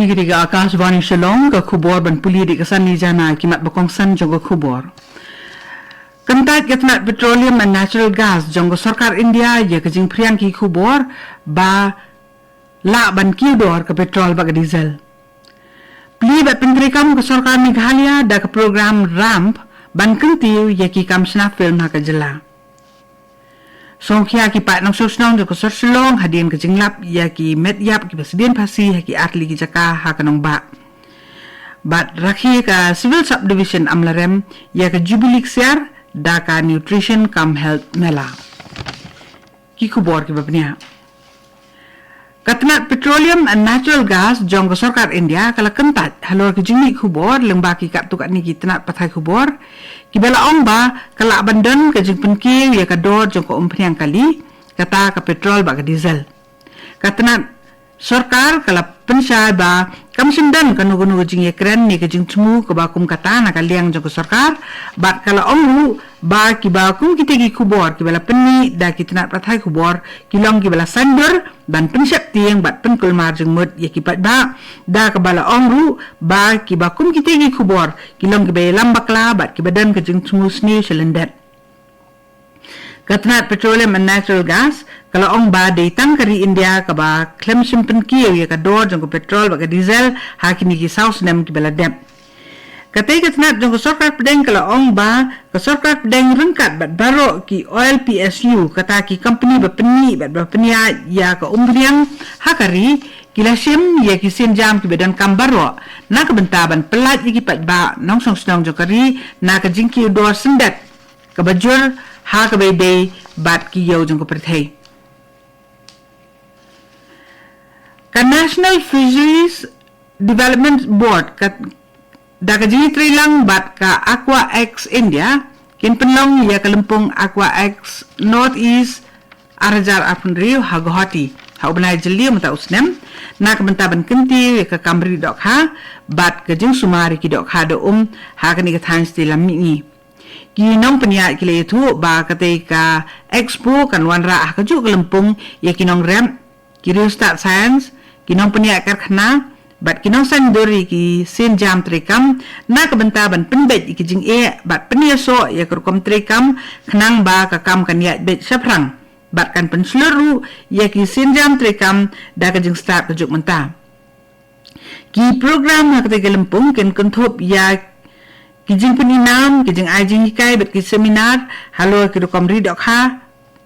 Kani ketiga Akashvani Shillong ka khubor ban puli di kesan ni jana kimat bakongsan jong khubor. Kentat ketnat petroleum and natural gas jong sarkar India ya kejing prian ki khubor ba la ban kidor ke petrol ba diesel. Pli bat penteri kam ke sarkar Meghalaya da ke program RAMP ban kentiu ya ki kam sna film ha ke jela. Songkia ki pat nang sosnong jong sor Shillong hadien ke jinglap ya ki met yap ki presiden pasi ha ki atli ki jaka ha kanong ba. Bat rakhi ka civil subdivision amlarem ya ke Jubilee Xiar da ka nutrition cum health mela. Ki khubor ki babnia. Katnat petroleum and natural gas jong ke sarkar India kala kentat halor ke jini khubor lengba ki kat tukat ni ki tenat pathai khubor ki bela ong ba kala abandan ke jing penki ya ka dor jong ko umpriang kali kata ka petrol ba ka diesel. Katnat sarkar kala pensai ba kam sendan kanu jing ya keren ni ke jing temu ke ba kum kata na kaliang jong ke sarkar bat kala ong ru ba ki ba kum ki tegi khubor ki bela penni da ki tenat pathai khubor ki long ki bela sandur ban pensep tiang bat penkul mar jeng mut ya ki pat ba da ka bala ong ru ba ki ba kum ki tegi khubor ki long ki be lambakla bat ki badan ke jeng temu sni selendet. Katnat petroleum and natural gas kalau ong ba datang kari India ka ba klem simpen ki ya ka dor jong petrol ba ka diesel ha kini ki saus nem ki bela dep. Katai katnat jong sarkar pedeng kalau ong ba ka sarkar pedeng rengkat bat baro ki oil PSU kata ki company ba penni bat ba penia ya ka umbriang hakari kilasim ya ki senjam ki bedan kambaro na ka bentaban pelat ki pat ba nong song snong jong kari na ka jingki dor sendat ka bajur ha ka bebe bat ki yo jong ko perthai. Ka National Fisheries Development Board ka da ka jini trilang bat ka Aqua X India kin penlong ya kalempung Aqua X Northeast Arajar Apunriu ha Guwahati ha ubnai jeli mata usnem na ka bentaban kenti ya ka Kamri dok ha bat ka jing sumari ki dok ha do ha ka ni ka than stilam ni ki nong penya ki le thu ba ka te ka expo kan wanra ha ka ju kalempung ya ki nong rem ki start science ki nong penya karkhana bat kinong sandori ki sin jam trekam na ka bentaban penbet ki jing bat penia so ya kerkom trekam khnang ba ka kam kan ya bet saprang bat kan pensluru ya ki sin jam trekam da ka jing start ka juk menta ki program ha ka te gelempung ken konthop ya ki jing peninam ki jing ai jing kai bet ki seminar halo ki kerkom ri dok ha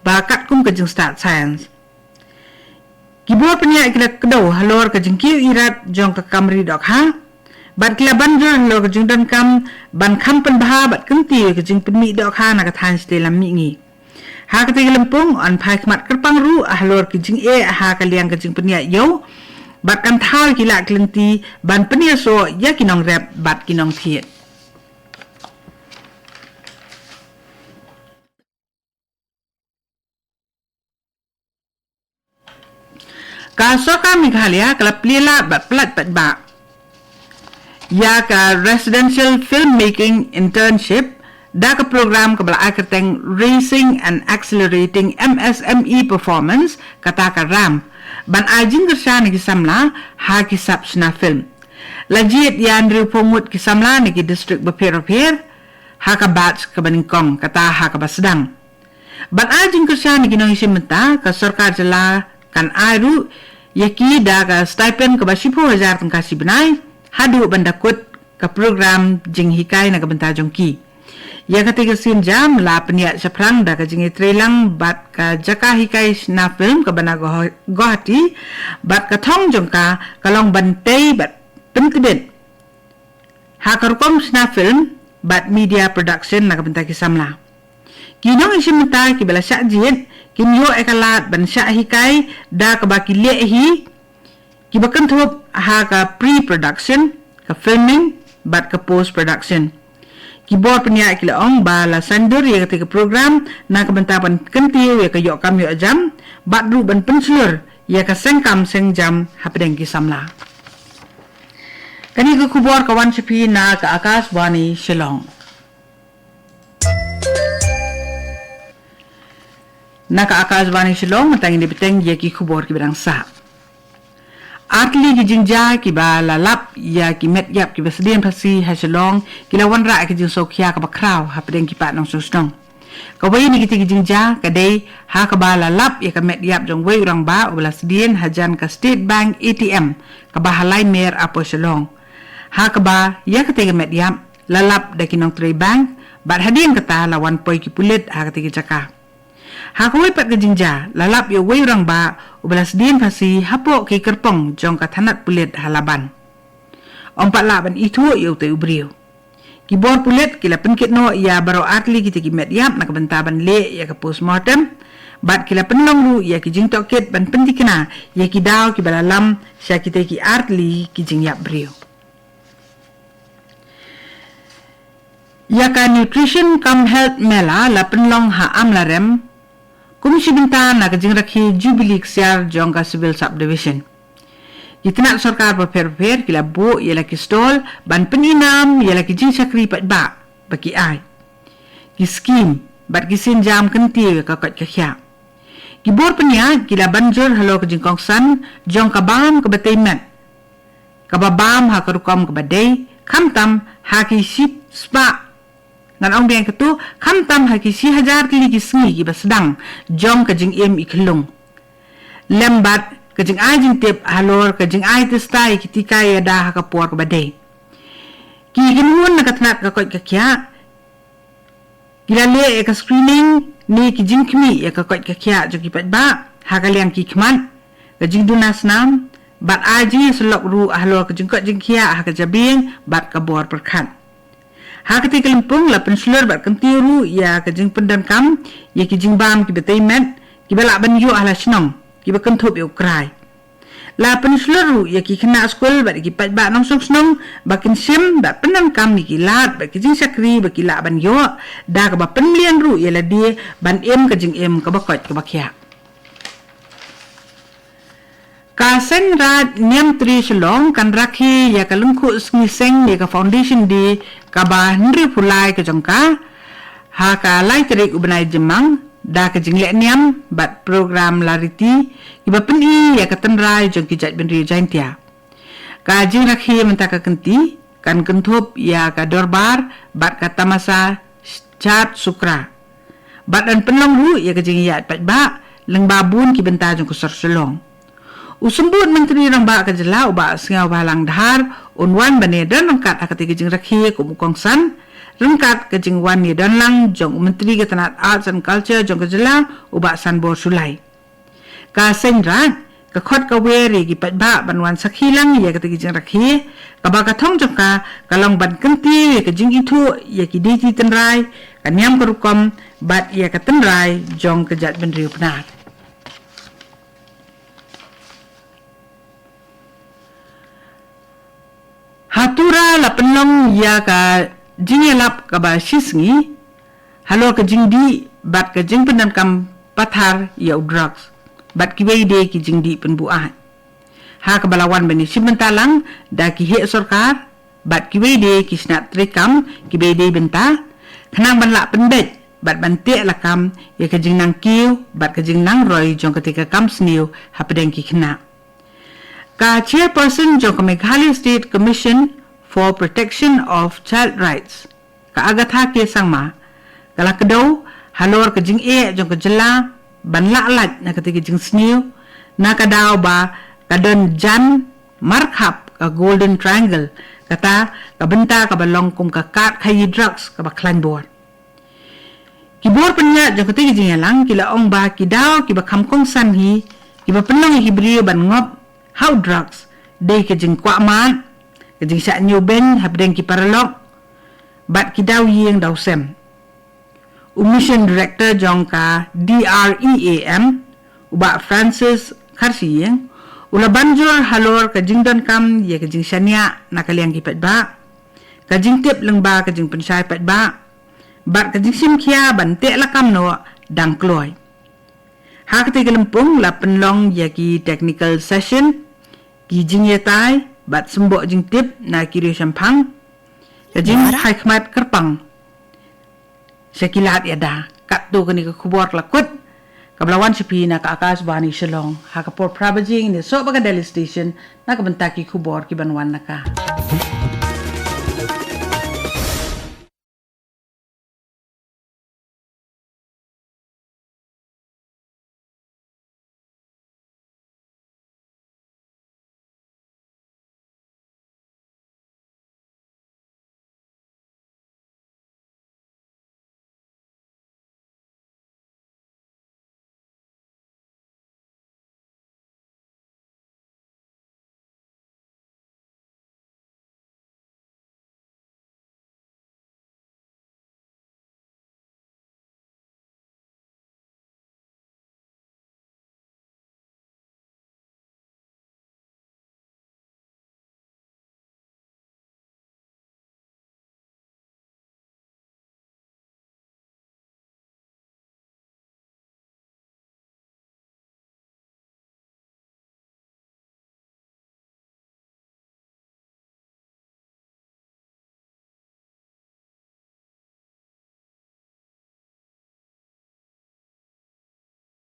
ba kat kum ka jing start science Kibor penya ikila kedau halor ke jengkiu irat jong ke Kamri dok ha bat kila banjur halor ke jeng dan kam ban kam pen baha bat kenti ke jeng penmi dok ha na ka than stelam mi ngi ha ka te lempung an phai khmat kerpang ru halor ke jeng ha ka liang ke jeng penya yo bat kan thal kila klenti ban penya so ya kinong rap bat kinong thiet. Ka sarkar Meghalaya kala plila bat plat bat ba ya ka residential filmmaking internship da ka program ka bala akateng racing and accelerating MSME performance kata ka RAM ban ajing gersha ni kisamla ha kisap sna film lajit ya Andrew Pomut kisamla ni ki district bapir ha ka batch ka baningkong kata ha ka basdang ban ajing gersha ni kinong isimenta ka sarkar jala kan aru yaki da ka stipend ka 10,000 tengkasi benai hadu bandakut ka program jing hikai na ka benta jongki ya ka tiga sin jam la penia saprang da ka jing trelang bat ka jaka hikai na film ka bana Guwahati bat ka thong jongka kalong bantei bat pentibet ha ka rukom na film bat media production na ka benta kisamla kinong isimenta ki bala syajit kinyo ekalat ban sya hikai da ka baki lehi ki bakan thup ha ka pre-production ka filming bat ka post-production ki bor penya kila ong bala sandur ya ka program na ka bentapan kenti ya ka yok kam yo jam bat ru ban penslur ya ka sengkam sengjam hapdeng ki samla kani ka kubor kawan sepi na ka Akashvani Shillong. Naka Akashvani Shillong matang ini beteng ye ki kubor ki berang sa. Artli ki jingja ki ba lalap ya ki met yap ki basdian pasi hasilong ki lawan ra ki jing sokya ka bakraw ha pedeng ki pa nong susnong. Ka wei ni ki jingja ka dei ha ka ba lalap ya ka met yap jong wei urang ba ubelas dien hajan ka State Bank ATM ka ba halai mer apo silong. Ha ka ba ya ka tege met yap lalap da ki nong Trade Bank bat hadien kata lawan poi ki pulit ha ka tege caka. Ha ka wei pat ka jingja lalap ya wei urang ba ubelas dien pasi hapo ki kerpong jong ka thanat pulit halaban. Ompat laban itu ya utai ubriu. Ki bor pulit kila penkit no ya baro atli kita ki met yap nak bentaban le ya ka postmortem bat kila penong lu ya ki jing tokit ban pentikna ya ki daw ki balalam sya kita ki atli ki jing yap briu. Ya ka nutrition cum health mela la penlong ha amlarem Komisi Bintang nak jing rakhi Jubilee Ksiar jong ka civil subdivision. Itnak sarkar berper kila bu ialah ki stol ban peninam ialah ki jing sakri pat ba bagi ai. Ki skim bat ki sinjam kenti ka kat kya. Ki bor penya kila banjur halo ke jing kongsan jong ka bam ke bataimat. Ka babam ha ka rukom ke badai kamtam ha ki sip spa ngan ong biang ketu kamtam ha ki si hajar ki sengi ki basdang jong ka jing im iklung. Lembat kajing ai jing tip halor kajing ai testai ketika ya dah ka puar ka badai ki ginun na katnat ka kot ka kya kila le ka screening ni ki jing kmi ya ka kot ka kya jo ki pat ba ha ka liang ki khman kajing dunas nam bat ai jing selok ru halor kajing kot jing kya ha ka jabing bat ka bor perkhan ha ka ti kalimpung la penslur bat kentiru ya kajing pendan kam ya ki jing bam ki betaimet ki bala ban yu ahla snong ki bakan thop yo krai la pensluru ya ki kena skol ba ki pat ba nong snong bakin sim ba penan kam ni ki lat ba ki jing sakri ba ki la ban yo da ka ba penlian ru ya la die ban em ka jing em ka ba kot ka ba kya ka sen ra nyam tri shlong kan rakhi ya ka lungkhu sngi seng ya ka foundation di ka ba ndri pulai ka jongka ha ka lai tri ubnai jemang da ka jing le niam bat program lariti iba peni ya ka tenrai jong ki jat benri jaintia ka jing rakhi menta ka kenti kan kenthop ya ka dorbar bat ka tamasa chat sukra bat dan penlong ru ya ka jing ya pat ba leng babun ki benta jong ku serselong usumbut menteri rang ba ka jela ba singaw balang dhar unwan bane dan rangkat akati ki jing rakhi ku mukong san rengkat ke jingwan ni dan lang jong menteri ketanat arts and culture jong kejela ubak san bor sulai ka senran ka khot ka weri ki pat ba banwan sakhilang ya ka jing rakhi ka ba ka thong jong ka kalong ban kenti ke jing itu ya ki diti tenrai ka nyam kerukom bat ya ka tenrai jong kejat benri upnar hatura la penlong ya ka jing elap ka ba shisngi halo ka jing di bat ka jing pendan kam pathar ya drugs bat ki wei de ki jing di pen buah ha ka balawan bani simentalang da ki he sarkar bat ki wei de ki snat trekam ki wei de benta khnang ban la pendet bat ban te la kam ya ka jing nang kiu bat ka jing nang roi jong ketika kam sniu ha pedeng ki khna ka chairperson jong ka Meghalaya State Commission for Protection of Child Rights ka agatha ke sangma kala kedau halor ke jing jong ke jela ban laklat na ketika jing sniu na kadaw ba kadon jan markhap ka golden triangle kata ka benta ka balong kum ka kat khayi drugs ka ba klan bor kibor penya jong ketika jing lang kila ong ba kidaw ki ba khamkong san hi ki ba penong hibrio ban ngop how drugs de ke jing kwa man kajing sa nyo ben habdeng ki paralok bat ki daw yeng daw sem mission director jong ka DREAM uba Francis Karsiyeng ula banjur halor kajing don kam ye kajing sanya nakaliang ki pat ba kajing tip leng ba kajing pensai pat ba bat kajing sim kia ban te la kam no dang kloy ha kati gelempung la penlong ye ki technical session ki jing ye tai bat sembok jing tip na kiri sampang kajing hai khmat kerpang sekilat ya da kat tu kani ka khubor lakut Kablawan si Pina ka akas bani Shillong. Hakapor Prabhajing ni so baga Delhi Station nakabantaki kubor kibanwan na ka.